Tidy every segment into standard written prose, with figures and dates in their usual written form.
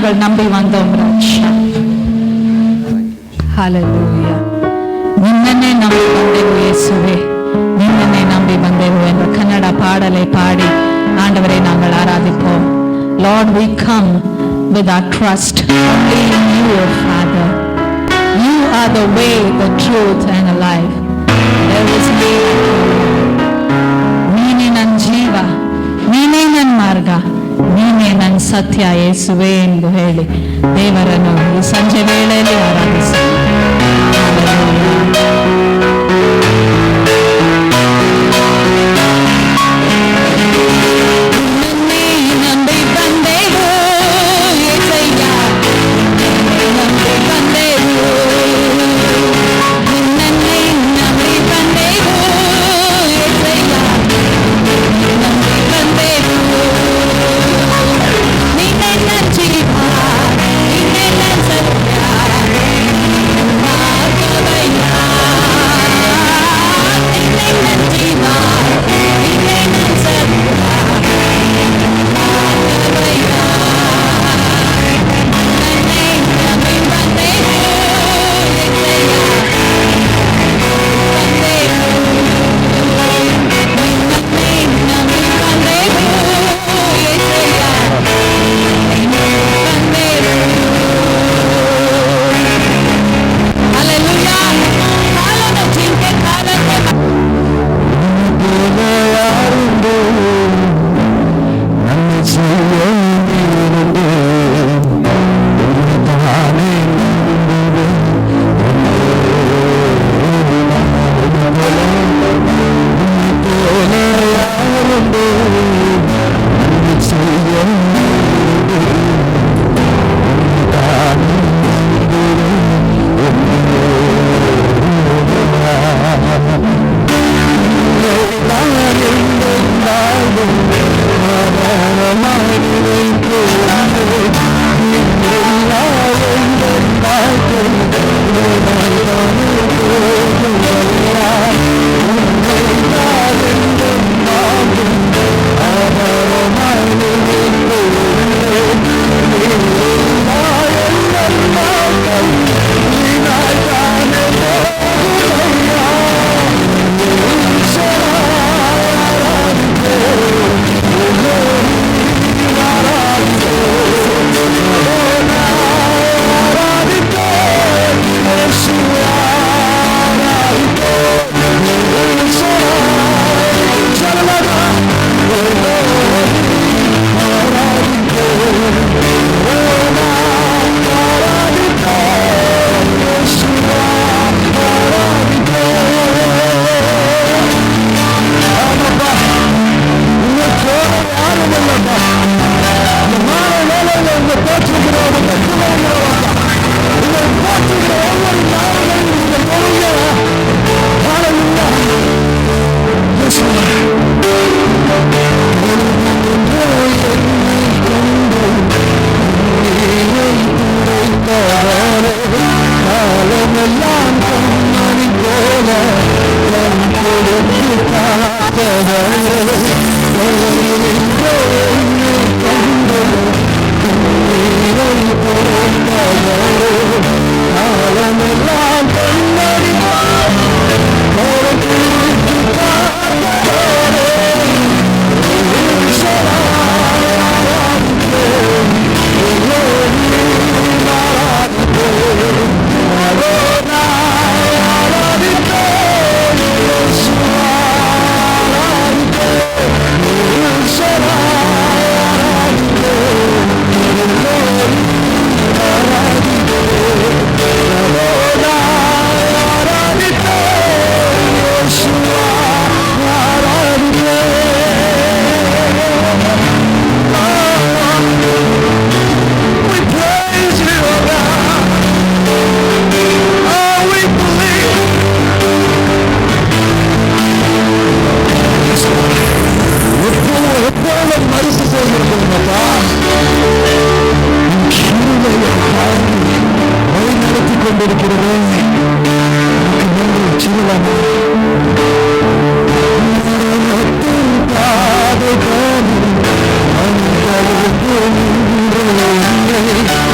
நாங்கள் நம்பி வந்தோம் ராஜா. ஹல்லேலூயா. ನಿನ್ನನ್ನೇ ನಂಬಿ ಬಂದೆವು ಯೇಸುವೆ, ನಿನ್ನನ್ನೇ ನಂಬಿ ಬಂದೆವು என்ற கன்னட பாடலை பாடி ஆண்டவரை நாங்கள் ஆராதிப்போம். Lord, we come with our trust only in you, O Father. You are the way, the truth and the life. There is no ನೀನೇ ನನ್ನ ಜೀವ, ನೀನೇ ನನ್ನ ಮಾರ್ಗ, ನೀನೇ ನನ್ನ ಸತ್ಯ ಯೇಸುವೆ ಎಂದು ಹೇಳಿ ದೇವರನ್ನು ಈ ಸಂಜೆ ವೇಳೆಯಲ್ಲಿ ಆರಾಧಿಸಿ. Hallelujah.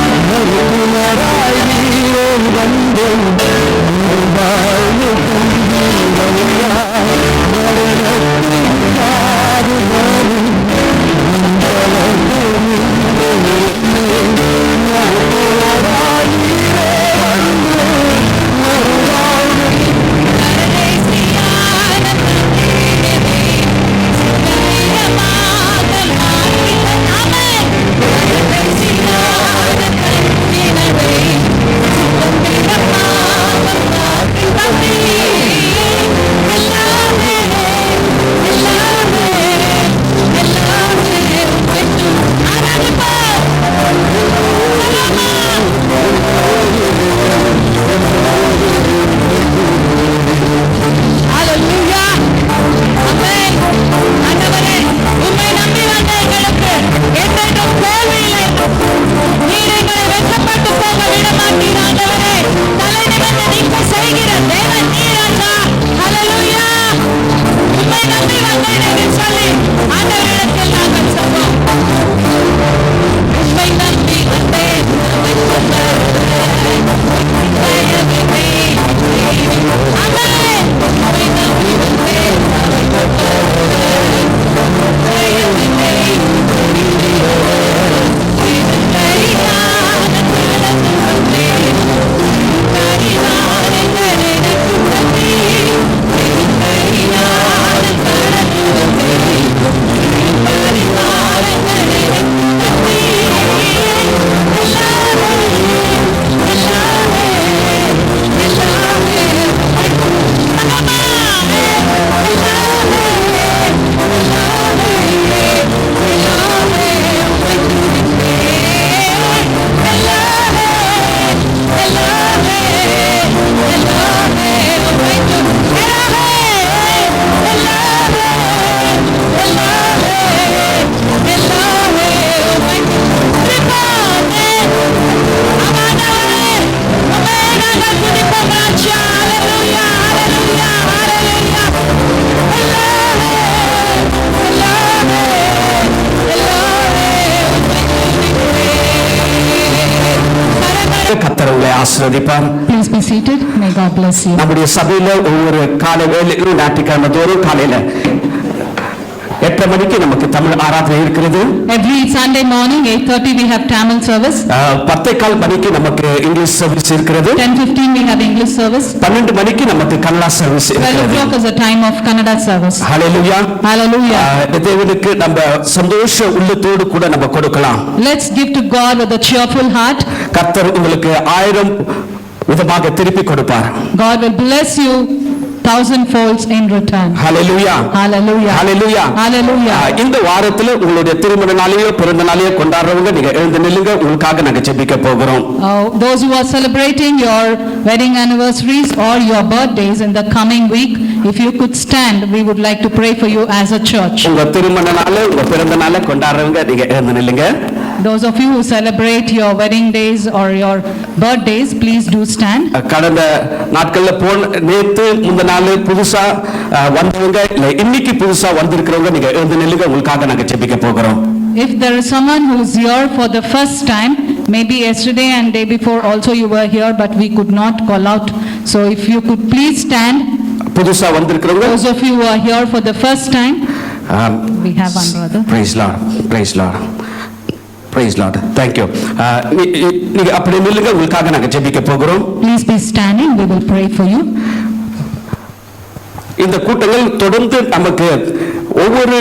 ஆசீர்வதிப்பார். Please be seated. May God bless you. நம்முடைய சபையில ஒவ்வொரு காலை வேளையிலும் ஞாயிற்றுக்கிழமை தோறும் காலையில 8 மணிக்கு நமக்கு தமிழ் ஆராதனை இருக்கிறது. Every Sunday morning 8:30 we have Tamil service. 10:15 மணிக்கு நமக்கு இங்கிலீஷ் சர்வீஸ் இருக்கிறது. 10:15 we have English service. 12 மணிக்கு நமக்கு கன்னடா சர்வீஸ் இருக்கிறது. 12 o'clock is the time of Kannada service. Hallelujah. Hallelujah. தேவனுக்கு நம்ம சந்தோஷ உள்ளத்தோடு கூட நம்ம கொடுக்கலாம். Let's give to God with a cheerful heart. கர்த்தர் உங்களுக்கு 1000 விதமாக திருப்பி கொடுப்பார். God will bless you 1,000 folds in return. Hallelujah. Hallelujah. Hallelujah. Hallelujah. இந்த வாரத்துல உங்களுடைய திருமண நாளையோ பிறந்த நாளையோ கொண்டாடுறவங்க நீங்க எழுந்து நில்லுங்க, உங்களுக்காக நாங்க ஜெபிக்க போகிறோம். Those who are celebrating your wedding anniversaries or your birthdays in the coming week, if you could stand, we would like to pray for you as a church. உங்க திருமண நாளோ உங்க பிறந்த நாளோ கொண்டாடுறவங்க நீங்க எழுந்து நில்லுங்க. Those of you who celebrate your wedding days or your birthdays, please do stand. கடந்த நாட்கள்ல நேத்து முந்த நாள் புதுசா வந்தவங்க இல்ல இன்னைக்கு புதுசா வந்திருக்கிறவங்க நீங்க எழுந்து நில்லுங்க, உங்களுக்காக நாங்க ஜெபிக்க போகிறோம். If there is someone who is here for the first time, maybe yesterday and day before also you were here but we could not call out, so if you could please stand. புதுசா வந்திருக்கிறவங்க, those of you who are here for the first time, we have one brother. Praise Lord. Praise Lord. Praise Lord. Thank you. நீங்க அப்படி நில்லுங்க, உங்களுக்காக நாங்க ஜெபிக்க போகிறோம். Please be standing, we will pray for you. இந்த கூட்டங்கள் தொடர்ந்து நமக்கு ஒவ்வொரு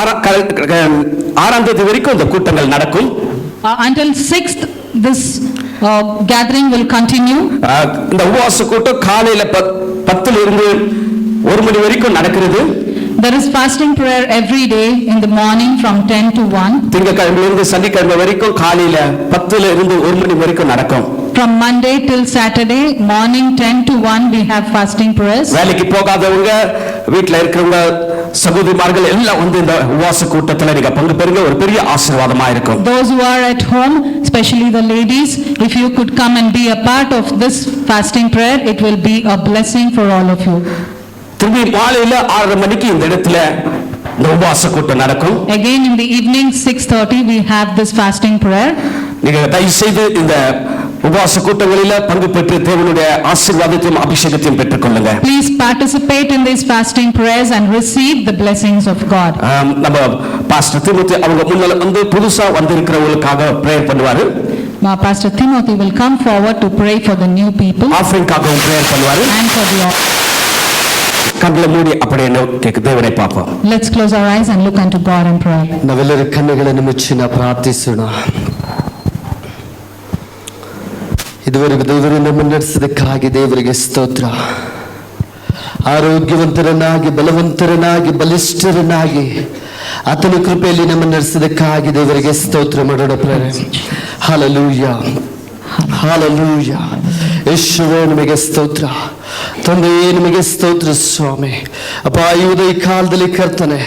6ஆம் தேதி வரைக்கும் இந்த கூட்டங்கள் நடக்கும். Until 6th this gathering will continue. இந்த உபவாச கூட்டம் காலையில 10 இருந்து 1 மணி வரைக்கும் நடக்கிறது. There is fasting prayer every day in the morning from 10 to 1. திங்கட்கிழமையிலிருந்து சனிக்கிழமை வரைக்கும் காலையில 10 இருந்து 1 மணி வரைக்கும் நடக்கும். From Monday till Saturday morning 10 to 1 we have fasting prayers. வேலைக்கு போகாதவங்க, வீட்ல இருக்கிறவங்க, சகோதரிமார்கள் எல்லாம் வந்து இந்த உபவாச கூட்டத்துல நீங்க பங்கு பெறுங்க, ஒரு பெரிய ஆசீர்வாதமா இருக்கும். Those who are at home, especially the ladies, if you could come and be a part of this fasting prayer, it will be a blessing for all of you. திரும்பி மாலையில 6:30 மணிக்கு இந்த இடத்துல இந்த உபவாச கூட்டம் நடக்கும். Again in the evening 6:30 we have this fasting prayer. நீங்க தயவு செய்து இந்த உபவாச கூட்டங்களில பங்கு பெற்று தேவனுடைய ஆசீர்வாதத்தையும் அபிஷேகத்தையும் பெற்றுக்கொள்ளுங்க. Please participate in these fasting prayers and receive the blessings of God. நம்ம பாஸ்டர் திமோத்தி அவங்க முன்னால வந்து புதுசா வந்திருக்கிறவங்களுக்காக பிரேயர் பண்ணுவாரு. Pastor Timothy will come forward to pray for the new people. ஆஃபரிங்காகவும் பிரேயர் பண்ணுவாரு. And for the கண்களை மூடி அப்படியே கேட்க தேவனை பார்ப்போம். Let's close our eyes and look unto God in prayer. ನಾವೆಲ್ಲರೂ ಕಣ್ಣುಗಳನ್ನು ಮುಚ್ಚಿ ಪ್ರಾರ್ಥಿಸೋಣ. ಇದುವರೆಗೂ ದೇವರು ನಮ್ಮನ್ನು ನಡೆಸಿದ್ದಕ್ಕಾಗಿ ದೇವರಿಗೆ ಸ್ತೋತ್ರ. ಆರೋಗ್ಯವಂತರನ್ನಾಗಿ, ಬಲವಂತರನ್ನಾಗಿ, ಬಲಿಷ್ಠರನ್ನಾಗಿ ಆತನ ಕೃಪೆಯಲ್ಲಿ ನಮ್ಮನ್ನು ನಡೆಸಿದ್ದಕ್ಕಾಗಿ ದೇವರಿಗೆ ಸ್ತೋತ್ರ ಮಾಡೋಣ. Hallelujah, hallelujah. ಯೇಸುವೇ ನಿಮಗೆ ಸ್ತೋತ್ರ. ತಂದೆಯೇ ನಿಮಗೆ ಸ್ತೋತ್ರ ಸ್ವಾಮಿ. ಅಪ್ಪ, ಈ ಉದಯ ಕಾಲದಲ್ಲಿ ಕರ್ತನೆ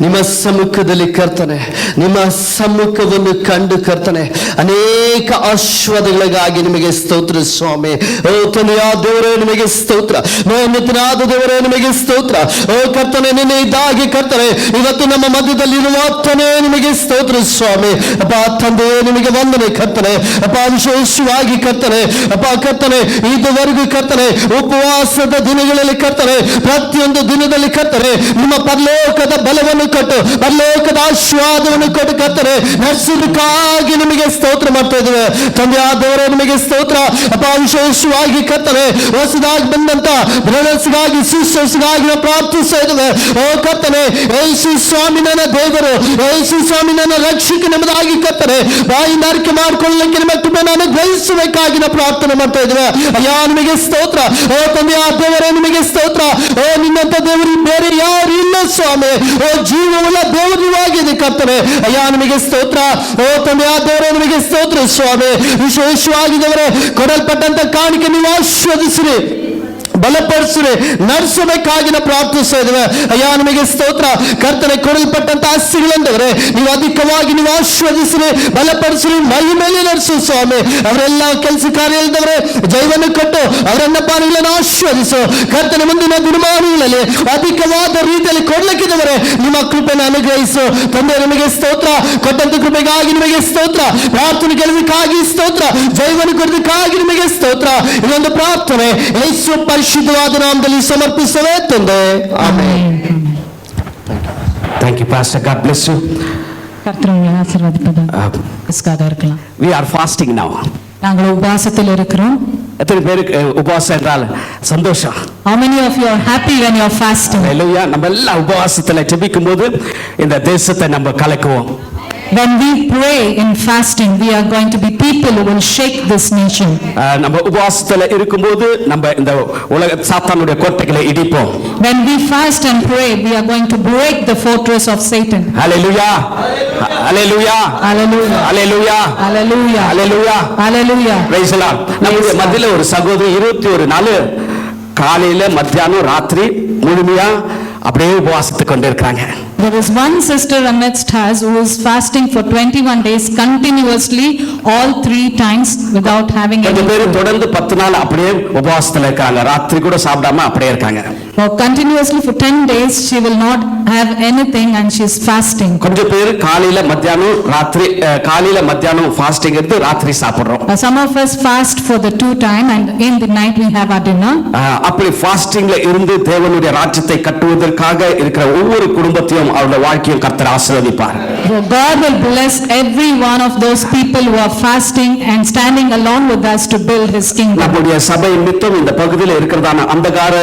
ನಿಮ್ಮ ಸಮ್ಮುಖದಲ್ಲಿ ಕರ್ತನೆ ನಿಮ್ಮ ಸಮ್ಮುಖವನ್ನು ಕಂಡು ಕರ್ತನೆ ಅನೇಕ ಆಶೀರ್ವಾದಗಳಿಗಾಗಿ ನಿಮಗೆ ಸ್ತೋತ್ರ ಸ್ವಾಮಿ. ಓ ತಂದೆಯ ದೇವರೇ ನಿಮಗೆ ಸ್ತೋತ್ರ. ಮಹೋನ್ನತನಾದ ದೇವರೇ ನಿಮಗೆ ಸ್ತೋತ್ರ. ಓ ಕರ್ತನೆ, ನಿನ್ನೆ ಇದ್ದಾಗಿ ಕರ್ತನೆ ಇವತ್ತು ನಮ್ಮ ಮಧ್ಯದಲ್ಲಿ ಇರುವಾತನೇ ನಿಮಗೆ ಸ್ತೋತ್ರ ಸ್ವಾಮಿ. ಅಪ್ಪ ತಂದೆಯೇ ನಿಮಗೆ ವಂದನೆ ಕರ್ತನೆ. ಅಪ್ಪ ವಿಶೇಷವಾಗಿ ಕರ್ತನೆ ಅಪ್ಪ ಕರ್ತನೆ ಇದುವರೆಗೂ ಕರ್ತನೆ ಉಪವಾಸದ ದಿನಗಳಲ್ಲಿ ಕರ್ತನೆ ಪ್ರತಿಯೊಂದು ದಿನದಲ್ಲಿ ಕರ್ತನೆ ನಿಮ್ಮ ಪರಲೋಕದ ಬಲವನ್ನು ಕೊಟ್ಟು ಪರಲೋಕದ ಆಶೀರ್ವಾದವನ್ನು ಕೊಟ್ಟು ಕರ್ತನೆ ನಡೆಸುವುದಕ್ಕಾಗಿ ನಿಮಗೆ ಸ್ತೋತ್ರ ಮಾಡ್ತಾ ಇದ್ದೇವೆ. ತಂದೆ ಆದವರೇ ನಿಮಗೆ ಸ್ತೋತ್ರ. ಅಪ್ಪ ವಿಶೇಷವಾಗಿ ಕರ್ತನೆ ಹೊಸದಾಗಿ ಬಂದಂತ ಬ್ರದರ್ಸ್ಗಾಗಿ ಸಿಸ್ಟರ್ಸ್ಗಾಗಿ ನಾವು ಪ್ರಾರ್ಥಿಸ್ತಾ ಇದ್ದೇವೆ. ಓ ಕರ್ತನೆ, ಯೇಸು ಸ್ವಾಮಿ ನನ್ನ ದೇವರು, ಯೇಸು ಸ್ವಾಮಿ ನನ್ನ ರಕ್ಷಕ ನಮ್ಮದಾಗಿ ಕರ್ತನೆ ಬಾಯಿಂದ ಅರಿಕೆ ಮಾಡಿಕೊಳ್ಳಲಿಕ್ಕೆ ನಿಮ್ಮ ತುಂಬ ನಾನು ಗ್ರಹಿಸಬೇಕಾಗಿ ನಾವು ಪ್ರಾರ್ಥನೆ ಮಾಡ್ತಾ ಇದ್ದೇವೆ. ಅಯ್ಯ ನಿಮಗೆ ಸ್ತೋತ್ರ. ಓ ತಂದೆ ದೇವರೇ ನಿಮಗೆ ಸ್ತೋತ್ರ. ಓ ನಿನ್ನಂತ ದೇವರು ಬೇರೆ ಯಾರು ಇಲ್ಲ ಸ್ವಾಮಿ. ಓ ಜೀವವುಳ್ಳ ದೇವರಿವಾಗಿದೆ ಕರ್ತನೆ. ಅಯ್ಯ ನಿಮಗೆ ಸ್ತೋತ್ರ. ಓ ತಂದೆ ದೇವರೇ ನಿಮಗೆ ಸ್ತೋತ್ರ ಸ್ವಾಮಿ. ವಿಶೇಷವಾಗಿದ್ದವರೇ ಕೊಡಲ್ಪಟ್ಟಂತ ಕಾಣಿಕೆ ನೀವು ಆಶೀರ್ವದಿಸಿರಿ. ಬಲಪಡಿಸಿರಿ, ನಡೆಸಬೇಕಾಗಿ ನಾವು ಪ್ರಾರ್ಥಿಸ್ತಾ ಇದ್ದೇವೆ. ಅಯ್ಯ ನಿಮಗೆ ಸ್ತೋತ್ರ. ಕರ್ತನೆ ಕೊಡಲ್ಪಟ್ಟಂತ ಆಸ್ತಿಗಳಂದವರೇ ನೀವು ಅಧಿಕವಾಗಿ ನೀವು ಆಶೀರ್ವದಿಸಿರಿ, ಬಲಪಡಿಸಿರಿ, ಮಹಿಮೆಯಲ್ಲಿ ನಡೆಸು ಸ್ವಾಮಿ. ಅವರೆಲ್ಲ ಕೆಲಸ ಕಾರ್ಯ ಇಲ್ಲದವರೇ ಜೈವನ್ನು ಕೊಟ್ಟು ಅವರನ್ನ ಪಾನಿಗಳನ್ನು ಆಶೀರ್ವದಿಸು ಕರ್ತನೆ. ಮುಂದಿನ ದಿನಮಾನಗಳಲ್ಲಿ ಅಧಿಕವಾದ ರೀತಿಯಲ್ಲಿ ಕೊಡ್ಲಿಕ್ಕಿದ್ದವರೇ ನಿಮ್ಮ ಕೃಪೆಯನ್ನು ಅನುಗ್ರಹಿಸು ತಂದೆ. ನಿಮಗೆ ಸ್ತೋತ್ರ. ಕೊಟ್ಟಂತ ಕೃಪೆಗಾಗಿ ನಿಮಗೆ ಸ್ತೋತ್ರ. ಪ್ರಾರ್ಥನೆ ಕೆಲಸಕ್ಕಾಗಿ ಸ್ತೋತ್ರ. ಜೈವನ್ನು ಕೊಡೋದಕ್ಕಾಗಿ ನಿಮಗೆ ಸ್ತೋತ್ರ. ಇದೊಂದು ಪ್ರಾರ್ಥನೆ ಯೇಸು ಪರಿಶುದ್ಧವಾದ ನಾಮದಲ್ಲಿ ಸಮರ್ಪಿಸುವೆ ತಂದೆ. Amen. Thank you, Pastor. God bless you. கர்த்தர் உங்களை ஆசீர்வதிப்பதாக இருக்கலாம். We are fasting now. நாங்கள் உபவாசத்தில் இருக்கிறோம். எத்தனை பேருக்கு உபவாசம் என்றால் சந்தோஷம்? How many of you are happy when you are fasting? ஹல்லேலூயா. நம்ம எல்லாம் உபவாசத்துல ஜெபிக்கும்போது இந்த தேசத்தை நம்ம கலக்குவோம். When we pray in fasting, we are going to be people who will shake this nation. நம்ம உபவாசத்துல இருக்கும்போது நம்ம இந்த உலக சாத்தானுடைய கோட்டைகளை இடிப்போம். When we fast and pray, we are going to break the fortress of Satan. Hallelujah. Hallelujah. Hallelujah. Hallelujah. Hallelujah. Hallelujah. Hallelujah. Praise the Lord. நம்முடைய மத்தியில ஒரு சகோதரி 21 நாள் காலையில மத்தியானம் ராத்திரி முழுமையா அப்படியே உபவாசத்துக்கு கொண்டு இருக்காங்க. There is one sister amidst us who is fasting for 21 days continuously, all 3 times without having any கொஞ்சம் பேர் food. தொடர்ந்து 10 நாள் அப்படியே உபவாசத்துல இருக்காங்க. ராத்திரி கூட சாப்பிடாம அப்படியே இருக்காங்க. Continuously for 10 days she will not have anything and she is fasting. கொஞ்சம் பேர் காலையில மத்தியானம் ராத்திரி காலையில மத்தியானம் ஃபாஸ்டிங் எடுத்து ராத்திரி சாப்பிடுறோம். Some of us fast for the 2 time and in the night we have our dinner. அப்படி ஃபாஸ்டிங்ல இருந்து தேவனுடைய ராஜ்யத்தை கட்டுவதற்காக இருக்கிற ஒவ்வொரு குடும்பத்தையும் அவருடைய வாழ்க்கையும் கர்த்தர் ஆசீர்வதிப்பார். God will bless every one of those people who are fasting and standing along with us to build his kingdom. நம்முடைய சபை நிமித்தம் இந்த பகுதியில் இருக்கிறதான அந்தகார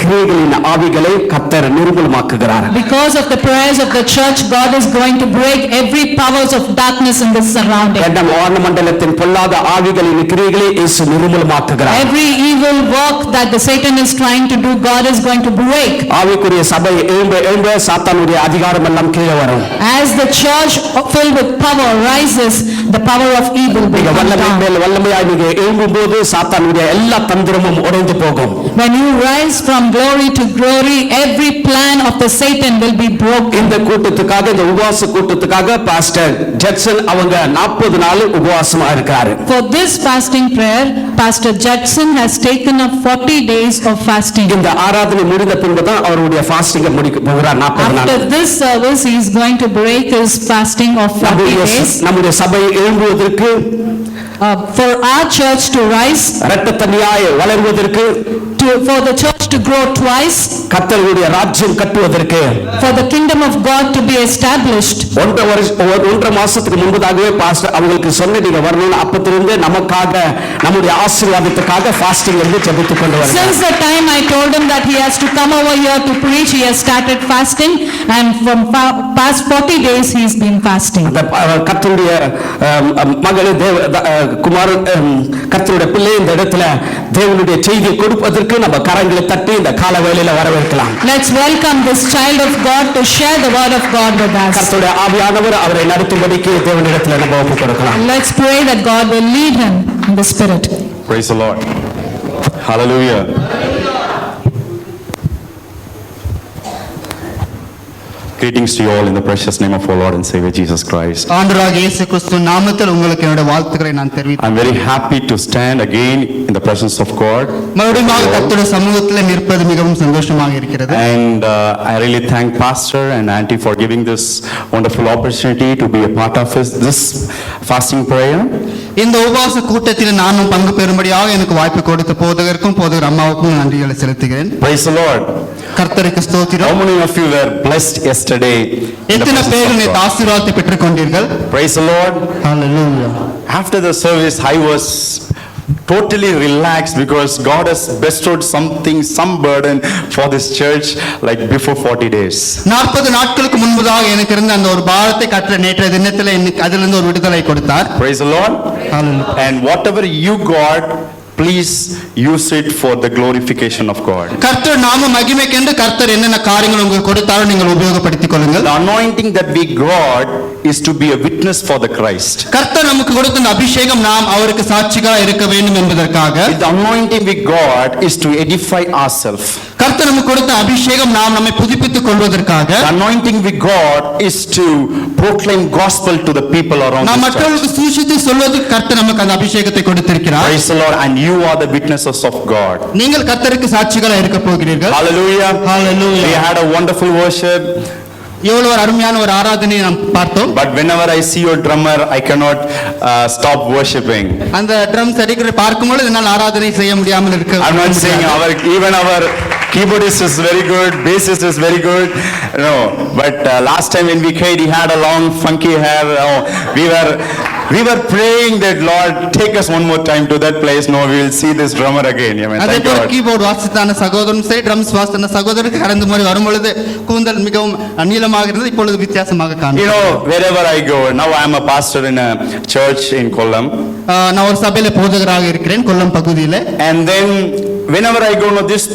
கிரியைகளின் ஆவிகளை கர்த்தர் நிர்மூலமாக்குகிறார். Because of the prayers of the church, God is going to break every powers of darkness in this surrounding. இரண்டாம் வானமண்டலத்தின் பொல்லாத ஆவிகளின் கிரியைகளை இயேசு நிர்மூலமாக்குகிறார். Every evil work that the Satan is trying to do, God is going to break. ஆவிக்குரிய சபை எழும்ப சாத்தானுடைய அதிகாரம் எல்லாம் கீழே வரும். As the church filled with power rises, the power of evil will come down. வல்லமையாய் நீங்க எழும்பும்போது சாத்தானுடைய எல்லா தந்திரமும் உடைந்து போகும். When you rise from glory to glory, every plan of the Satan will be broken. இந்த கூட்டத்துக்காக இந்த உபவாச கூட்டத்துக்காக பாஸ்டர் ஜட்சன் அவங்க 40 நாள் உபவாசமா இருக்காரு. For this fasting prayer, Pastor Judson has taken up 40 days of fasting. இந்த ஆராதனை முடிந்த பின்பு தான் அவருடைய ஃபாஸ்டிங்கை முடிக்க போகிறார் 40 நாள். After this service, he is going to break his fasting of 40 days. நம்முடைய சபை எழும்புவதற்கு For our church to rise, இரத்த தண்ணியாய் வளருவதற்கு for the church to grow twice, கர்த்தருடைய ராஜ்யம் கட்டுவதற்கு, for the kingdom of God to be established. 1.5 மாசத்துக்கு முன்பதாகவே pastor அவங்களுக்கு சொன்ன நீங்க வரணும் அப்பத்திலிருந்து நமக்காக நம்முடைய ஆசீர்வாதத்துக்காக ஃபாஸ்டிங் இருந்து ஜெபித்துக் கொண்டு வரார். Since the time I told him that he has to come over here to preach, he has started fasting, and from past 40 days he has been fasting. கர்த்தருடைய மகளே குமாரன் கர்த்தருடைய பிள்ளை இந்த இடத்துல தேவனுடைய செய்தியை கொடுப்பதற்கு நம்ம கரங்களை தட்டி இந்த கால வேளையில வரவேற்கலாம். Let's welcome this child of God to share the word of God with us. கர்த்தருடைய ஆவியானவர் அவரை நடத்தும்படிக்கு தேவனிடத்தில் நம்ம ஒப்புக் கொடுக்கலாம். Let's pray that God will lead him in the spirit. Praise the Lord. Hallelujah. Greetings to you all in the precious name of our Lord and Savior Jesus Christ. ஆண்டவராகிய இயேசு கிறிஸ்து நாமத்தில் உங்களுக்கு என்னுடைய வாழ்த்துக்களை நான் தெரிவிக்கிறேன். I'm very happy to stand again in the presence of God. மறுபடியும் கர்த்தருடைய சமூகத்தில் நிற்பது மிகவும் சந்தோஷமாக இருக்கிறது. And I really thank Pastor and Auntie for giving this wonderful opportunity to be a part of this fasting prayer. இந்த உபவாச கூட்டத்தில் நானும் பங்கு பெறும்படியாக எனக்கு வாய்ப்பு கொடுத்த போதகருக்கும் போதகர் அம்மாவுக்கும் நன்றிகளை செலுத்துகிறேன். Praise the Lord. கர்த்தருக்கு ஸ்தோத்திரம். How many of you were blessed yesterday? எத்தனை பேர் நேற்று ஆசீர்வாதத்தை பெற்றுக் கொண்டீர்கள்? Praise the Lord. Hallelujah. After the service, I was totally relaxed because God has bestowed some burden for this church like before 40 days. 40 நாட்களுக்கு முன்பதாக எனக்கு இருந்த அந்த ஒரு பாரத்தை கர்த்தர் நேற்றைய தினத்தில் எனக்கு அதிலிருந்து ஒரு விடுதலை கொடுத்தார். Praise the Lord. Hallelujah. And whatever you got please use it for the glorification of God. கர்த்தர் நாம மகிமைக்கென்று கர்த்தர் என்னென்ன காரியங்கள் உங்களுக்கு கொடுத்தாலும் நீங்கள் உபயோகப்படுத்திக் கொள்ளுங்கள். The anointing that we got is to be a witness for the Christ. கர்த்தர் நமக்கு கொடுத்த அந்த அபிஷேகம் நாம் அவருக்கு சாட்சிகளா இருக்க வேண்டும் என்பதற்காக. The anointing we got is to edify ourselves. கர்த்தர் நமக்கு கொடுத்த அபிஷேகம் நாம் நம்மை புதுப்பித்துக் கொள்வதற்காக. The anointing we got is to proclaim gospel to the people around நாம் us. மற்றவர்களுக்கு சுவிசேஷத்தை சொல்வதற்கு கர்த்தர் நமக்கு அந்த அபிஷேகத்தை கொடுத்திருக்கிறார். Praise the Lord, and you are the witnesses of God. நீங்கள் கர்த்தருக்கு சாட்சிகளா இருக்க போகிறீர்கள். Hallelujah. Hallelujah. We had a wonderful worship. எவ்வளவு ஒரு அருமையான ஒரு ஆராதனையை நாம் பார்த்தோம். But whenever I see your drummer, I cannot stop worshiping. அந்த ட்ரம்ஸ் அடிக்கிற பார்க்கும்போது என்னால் ஆராதனை செய்ய முடியாமல் இருக்க. I'm not saying even our keyboardist is very good, bassist is very good. No, but last time when we played, he had a long funky hair. We were praying that Lord take us one more time to that place. No, we will see this drummer again. Amen. அதே Thank போல God. Keyboard வாசித்தான சகோதரன் சரி drums வாசித்தான சகோதரருக்கு கடந்த முறை வரும்பொழுது கூந்தல் மிகவும் நீளமாக இருந்தது, இப்பொழுது வித்தியாசமாக You காண்கிறேன். know, wherever I go, now I am a pastor in a church in Kollam. நான் ஒரு சபையில போதகராக இருக்கிறேன் கொல்லம் பகுதியில. And then whenever I go, no, these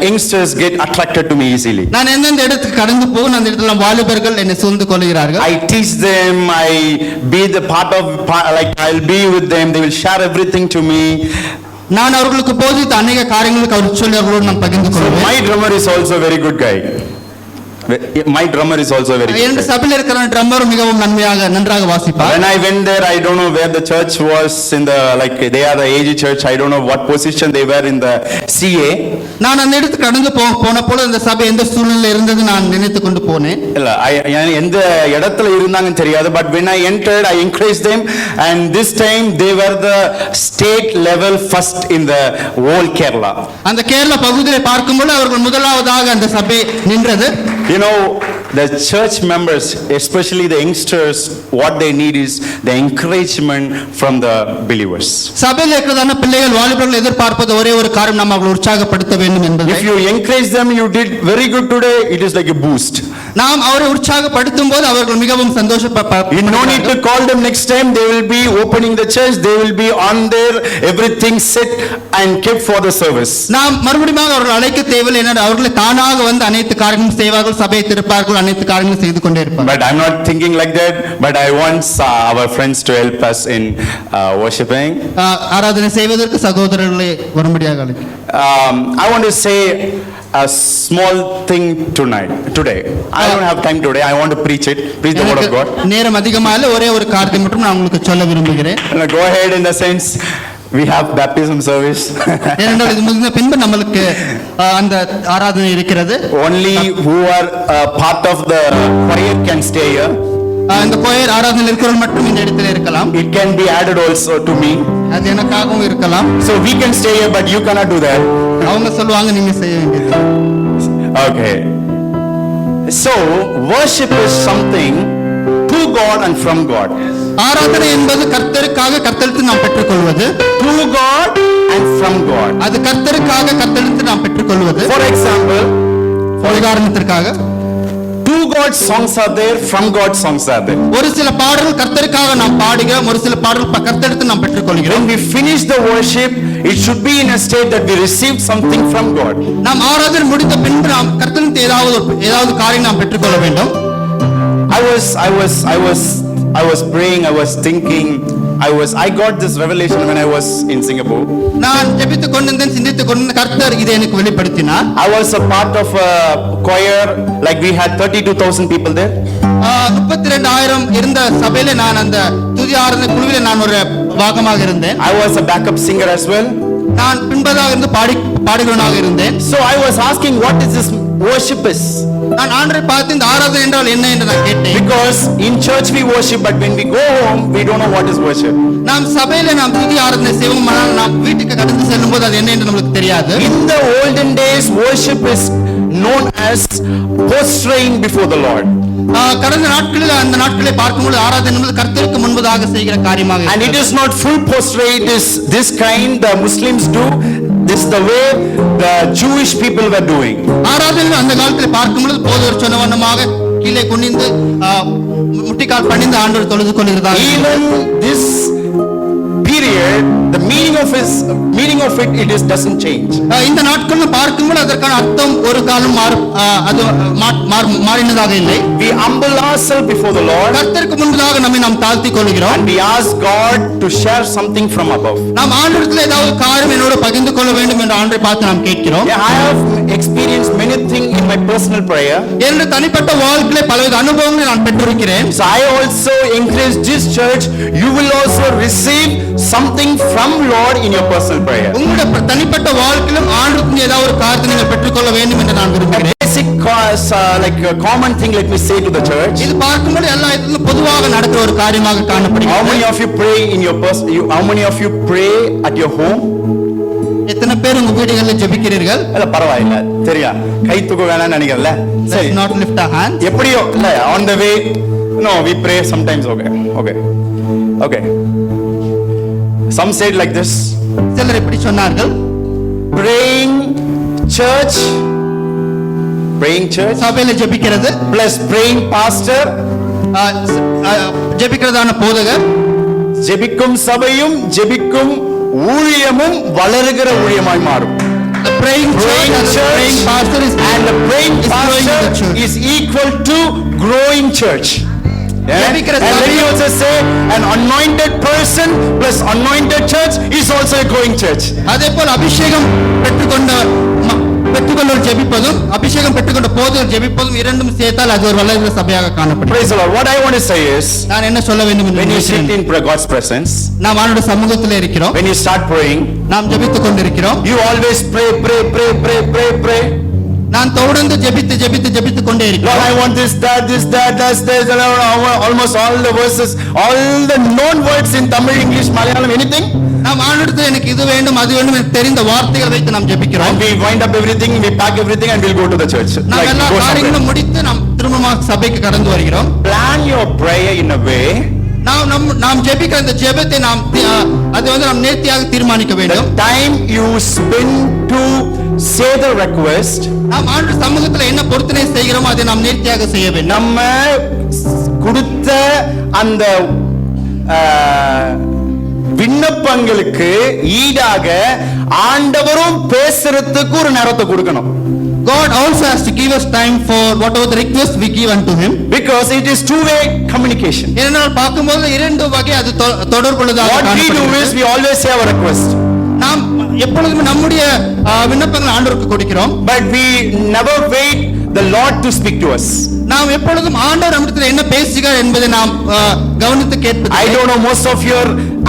youngsters get attracted to me easily. நான் எந்தெந்த இடத்துக்கு கடந்து போகும் அந்த இடத்துல வாலிபர்கள் என்னை சூழ்ந்து கொள்கிறார்கள். I teach them, I be the like I'll be with them, they will share everything to me. நான் அவர்களுக்கு போதித்த அநேக காரியங்களுக்கு அவர் சொல்லி அவர்களோடு நான் பகிர்ந்து So கொள்வேன். my drummer is also a very good guy. My drummer is also a very good N guy. சபையில் இருக்கிற ட்ரம்மர் மிகவும் நன்றாக வாசிப்பார். When I went there, I don't know where the church was in the, like they are the AG church, I don't know what position they were in the CA. நான் அந்த இடத்துக்கு கடந்து போன போல அந்த சபை எந்த சூழ்நிலையில் இருந்தது நான் நினைத்து கொண்டு போனேன். இல்ல எந்த இடத்துல இருந்தாங்கன்னு தெரியாது, but when I entered, I encouraged them, and this time they were the state level first in the whole Kerala. அந்த கேரளா பகுதியை பார்க்கும்போது அவர்கள் முதலாவதாக அந்த சபை நின்றது. You know, the church members, especially the youngsters, what they need is the encouragement from the believers. சபையில் இருக்கிறதான பிள்ளைகள் வாலிபர்கள் எதிர்பார்ப்பது ஒரே ஒரு காரியம், நாம் அவர்களை உற்சாகப்படுத்த வேண்டும் என்பது. If you encourage them, you did very good today, it is like a boost. நாம் அவரை உற்சாகப்படுத்தும் போது அவர்கள் மிகவும் You no need to call them next time, they will be opening the church, they will be on there, everything set and kept for the service. நாம் மறுபடியும் அவர்கள் அழைக்க தேவையில்லை, ஏனென்றால் அவர்களை தானாக வந்து அனைத்து காரியங்களும் செய்வார்கள், சபையை திருப்பார்கள், அனைத்து காரியங்களும் செய்து கொண்டே இருப்பார்கள். But I'm not thinking like that, but I want our friends to help us in worshiping. ஆராதனை செய்வதற்கு சகோதரர்களை வரும்படியாக அழைக்கிறேன். I want to say a small thing today. I don't have time today, I want to preach the word of God. நேரம் அதிகமாக இல்லை, ஒரே ஒரு காரியத்தை மட்டும் நான் உங்களுக்கு சொல்ல விரும்புகிறேன். Go ahead, in the sense we have baptism service. ஏனென்றால் இது முடிந்த பின்பு நம்மளுக்கு அந்த ஆராதனை இருக்கிறது. Only who are part of the choir can stay here. இந்த கோயில் ஆராதனை இருக்கிறவர்கள் மட்டும் இந்த இடத்துல இருக்கலாம். It can be added also to me. அது எனக்காகவும் இருக்கலாம். So we can stay here, but you cannot do that. அவங்க சொல்லுவாங்க, நீங்க செய்ய வேண்டியது. Okay. So worship is something to God and from God. ஆராதனை என்பது கர்த்தருக்காக கர்த்தரிடத்தில் நாம் பெற்றுக்கொள்வது. To God and from God. அது கர்த்தருக்காக கர்த்தரிடத்தில் நாம் பெற்றுக்கொள்வது. For example, உதாரணத்திற்காக to God songs are there, from God songs are there. ஒரு சில பாடல்கள் கர்த்தருக்காக நாம் பாடுகிறோம், ஒரு சில பாடல்கள் கர்த்தரிடத்தில் நாம் பெற்றுக்கொள்கிறோம். When we finish the worship, it should be in a state that we received something from God. நாம் ஆராதனை முடித்த பின்பு நாம் கர்த்தரிடத்தில் ஏதாவது காரியம் நாம் பெற்றுக்கொள்ள வேண்டும். I was praying, I was thinking, I got this revelation when I was in Singapore. நான் ஜெபித்துக் கொண்டிருந்தேன், சிந்தித்துக் கொண்டிருந்த கர்த்தர் இதை எனக்கு வெளிப்படுத்தினார். I was a part of a choir, like we had 32,000 people there. 32,000 இருந்த சபையில நான் அந்த துதி ஆராதனை குழுவில நான் ஒரு பாகமாக இருந்தேன். I was a backup singer as well. நான் பின்பதாக இருந்து பாடுகிறவனாக இருந்தேன். So I was asking, what is this worship is? நான் ஆண்டவரை பார்த்து இந்த ஆராதனை என்றால் என்ன என்று நான் கேட்டேன். Because in church we worship, but when we go home we don't know what is worship. நாம் சபையில நாம் துதி ஆராதனை செய்வோம், ஆனால் நாம் வீட்டுக்கு கடந்து செல்லும்போது அது என்ன என்று நமக்கு தெரியாது. In the olden days, worship is known as prostrating before the Lord. கடந்த நாட்களில் அந்த நாட்களை பார்க்கும்போது ஆராதனை என்பது கர்த்தருக்கு முன்பதாக செய்கிற காரியமாக. And it is not full prostrate, is this kind the Muslims do. This is the way the Jewish people were doing. ஆராதனை அந்த காலத்தில் பார்க்கும்போது போதவர் சொன்ன வண்ணமாக கீழே குனிந்து முட்டிக்கால் பணிந்து ஆண்டவர் தொழுது கொள்கிறதா. Even this period, the meaning meaning of it doesn't change. இந்த நாட்களில் பார்க்கும்போது அதற்கான அர்த்தம் ஒரு காலம் மாறினதாக இல்லை. We humble ourselves before the Lord கர்த்தருக்கு முன்பதாக நம்மை நாம் தாழ்த்திக் கொள்கிறோம். and we ask God to share something from above. நாம் ஆண்டவரிடத்தில் ஏதாவது காரியம் என்னோடு பகிர்ந்து கொள்ள வேண்டும் என்று ஆண்டவரை பார்த்து நாம் கேட்கிறோம். Yeah, I have experienced many things in my personal prayer. என்னுடைய தனிப்பட்ட வாழ்க்கையிலே பலவித அனுபவங்களை நான் பெற்றிருக்கிறேன். So I also encourage this church, you will also receive something from Lord in your personal prayer. உங்களுடைய தனிப்பட்ட வாழ்க்கையிலும் ஆண்டவருக்கு ஏதாவது ஒரு காரியத்தை நீங்கள் பெற்றுக்கொள்ள வேண்டும் என்று நான் விரும்புகிறேன். Basic like a common thing, let me say to the church. இது பார்க்கும்போது எல்லா இடத்திலும் பொதுவாக நடக்கிற ஒரு காரியமாக காணப்படுகிறது. How many of you pray in your how many of you pray at your home? எத்தனை பேர் உங்க வீடுகளில் ஜெபிக்கிறீர்கள்? இல்ல பரவாயில்லை, சரியா? கை தூக்க வேணாம்னு நினைக்கிறேன்ல. சரி, Let's not lift our hands. எப்படியோ இல்ல, on the way, no, we pray sometimes. Okay. Some say it like this: சிலர் இப்படி சொன்னார்கள், praying church சபையில ஜெபிக்கிறது plus praying pastor, ஜெபிக்கிறதான போதகர், ஜெபிக்கும் சபையும் ஜெபிக்கும் ஊழியமும் வளருகிற ஊழியமாய் மாறும். the praying pastor is and the praying pastor is equal to growing church. Yeah? And then you also say an anointed person plus anointed church is also a growing church. அதேபோல் அபிஷேகம் பெற்றுக்கொண்ட ஜெபிப்பதும் அபிஷேகம் பெற்றுக்கொண்ட போதகர் ஜெபிப்பதும் இரண்டும் சேர்த்தால் அது ஒரு வளர்கிற சபையாக காணப்படும். Praise the Lord. What I want to say is, நான் என்ன சொல்ல வேண்டும் என்று when you sit in God's presence, நாம் ஆண்டவருடைய சமூகத்தில் இருக்கிறோம், when you start praying, நாம் ஜெபித்துக் கொண்டிருக்கிறோம், you always pray. நான் தொடர்ந்து ஜெபித்துக் கொண்டே இருக்கிறேன். Lord, I want this, that, almost all the verses, all the known words in Tamil, English, Malayalam, anything. நாம் ஆண்டவரிடத்தில் எனக்கு இது வேண்டும் அது வேண்டும் என்று தெரிந்த வார்த்தைகளை வைத்து நாம் ஜெபிக்கிறோம். And we wind up everything, we pack everything and we'll go to the church. நாம் எல்லா காரியங்களும் முடித்து நாம் திரும்பமாக சபைக்கு கடந்து வருகிறோம். Plan your prayer in a way, நாம் ஜெபிக்கிற அந்த ஜெபத்தை நாம் நேர்த்தியாக தீர்மானிக்க வேண்டும். the time you spend to say the request, நாம் ஆண்டவர் சமூகத்தில் என்ன பொருத்தனை செய்கிறோமோ அதை நாம் நேர்த்தியாக செய்ய வேண்டும். நம்ம கொடுத்த அந்த விண்ணப்பங்களுக்கு ஈடாக ஆண்டவரும் பேசுறதுக்கு ஒரு நேரத்தை கொடுக்கணும். God also has to give us time for whatever the request we give unto him, because it is two-way communication. ஏனென்றால் பார்க்கும்போது இரண்டு வகை அது தொடர்புள்ளதாக What we do is we always say our request. நாம் எப்பொழுதும் நம்முடைய விண்ணப்பங்களை ஆண்டவருக்கு கொடுக்கிறோம், but we never wait the Lord to speak to us. நாம் எப்பொழுதும் ஆண்டவர் நம்மிடத்தில் என்ன பேசுகிறார் என்பதை நாம் கவனித்து கேட்பது. I don't know, most of your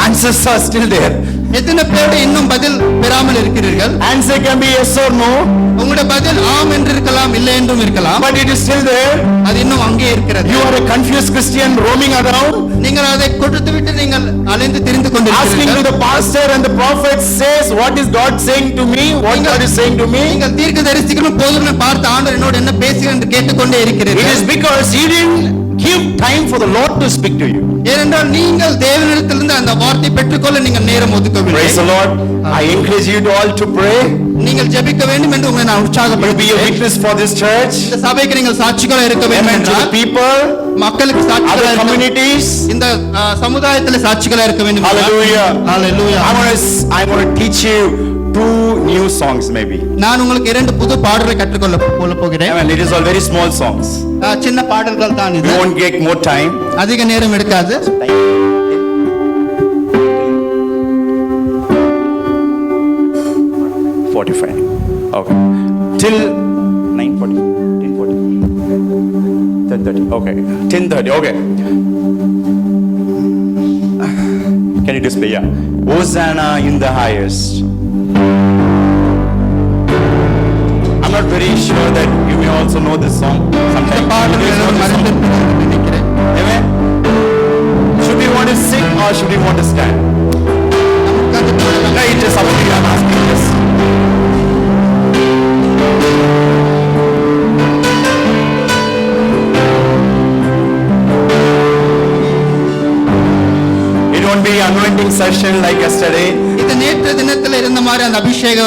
answers are still there. எத்தனை பேர் இன்னும் பதில் பெறாமல் இருக்கிறீர்கள்? Answer can be yes or no. உங்களுடைய பதில் ஆம் என்று இருக்கலாம், இல்லை என்றும் இருக்கலாம், but it is still there. அது இன்னும் அங்கே இருக்கிறது. You are a confused Christian roaming around. நீங்கள் அதை கொடுத்துவிட்டு நீங்கள் அலைந்து திரிந்து கொண்டிருக்கிறீர்கள். Asking to the pastor and the prophet says, what is God saying to me? What God is saying to me? நீங்கள் தீர்க்கதரிசிகளும் போதகர்களும் பார்த்து ஆண்டவர் என்னோடு என்ன பேசுகிறார் என்று கேட்டுக்கொண்டே இருக்கிறீர்கள். It is because you didn't give time for the Lord to speak to you. ஏனென்றால் நீங்கள் தேவனிடத்திலிருந்து அந்த வார்த்தை பெற்றுக்கொள்ள நீங்கள் நேரம் ஒதுக்கவில்லை. Praise the Lord. I encourage you all to pray. நீங்கள் ஜெபிக்க வேண்டும் என்று உங்களை நான் உற்சாகப்படுத்துகிறேன். You be a witness for this church. இந்த சபைக்கு நீங்கள் சாட்சிகளாக இருக்க வேண்டும் என்றால் people, மக்களுக்கு சாட்சிகளாக இருக்க, communities, இந்த சமுதாயத்தில் சாட்சிகளாக இருக்க வேண்டும். Hallelujah. Hallelujah. I want to teach you two new songs maybe. நான் உங்களுக்கு இரண்டு புது பாடல்களை கற்றுக்கொள்ள போகிறேன். I mean, it is all very small songs. சின்ன பாடல்கள் தான் இது. We won't take more time. அதிக நேரம் எடுக்காது. 45. Okay. Till 9:40. 10:40. 10:30. Okay. 10:30. Okay. Can you display? Yeah. Hosanna in the highest. I'm not very sure that you may also know this song. Sometimes Amen. Should we want to sing or should we want to stand? No, it is up to you. I'm asking this. It won't be anointing session like yesterday. இது நேற்று தினத்தில் இருந்த மாதிரி அந்த அபிஷேக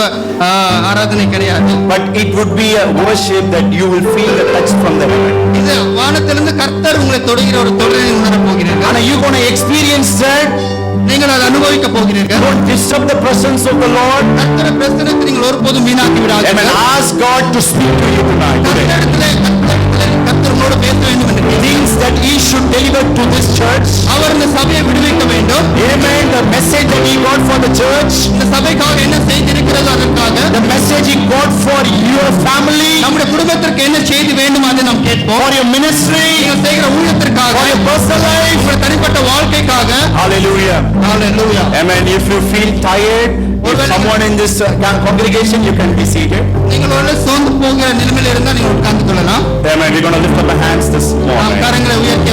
ஆராதனை கிடையாது. But it would be a worship that you will feel the touch from the heaven. இது வானத்திலிருந்து கர்த்தர் உங்களை தொடுகிற ஒரு தொடரை உணர போகிறீர்கள். And you going to experience that நீங்கள் அதை அனுபவிக்க போகிறீர்கள். Don't disturb the presence of the Lord. கர்த்தருடைய பிரசன்னத்தை நீங்கள் ஒருபோதும் வீணாக்கி Amen. விடாதீர்கள். Ask God to speak to you tonight. Today. கர்த்தரிடத்திலே கர்த்தர் உங்களோடு பேச வேண்டும் என்று Things that He should deliver to this church. அவர் இந்த சபையை விடுவிக்க வேண்டும். Amen. The message that He got for the church. இந்த சபைக்காக என்ன செய்திருக்கிறதோ அதற்காக The message He got for your family. நம்முடைய குடும்பத்திற்கு என்ன செய்தி வேண்டும் அதை நாம் கேட்போம். For your ministry. நீங்கள் செய்கிற ஊழியத்திற்காக, For your personal life. உங்களுடைய தனிப்பட்ட வாழ்க்கைக்காக. Hallelujah. Hallelujah. Amen. If you feel tired, if someone in this congregation, you can be seated. நீங்கள் ஒரு சோர்ந்து போகிற நிலைமையில் இருந்தால் நீங்கள் உட்கார்ந்து கொள்ளலாம். Amen. We're going to lift up our hands this நாம் morning. கரங்களை உயர்த்தி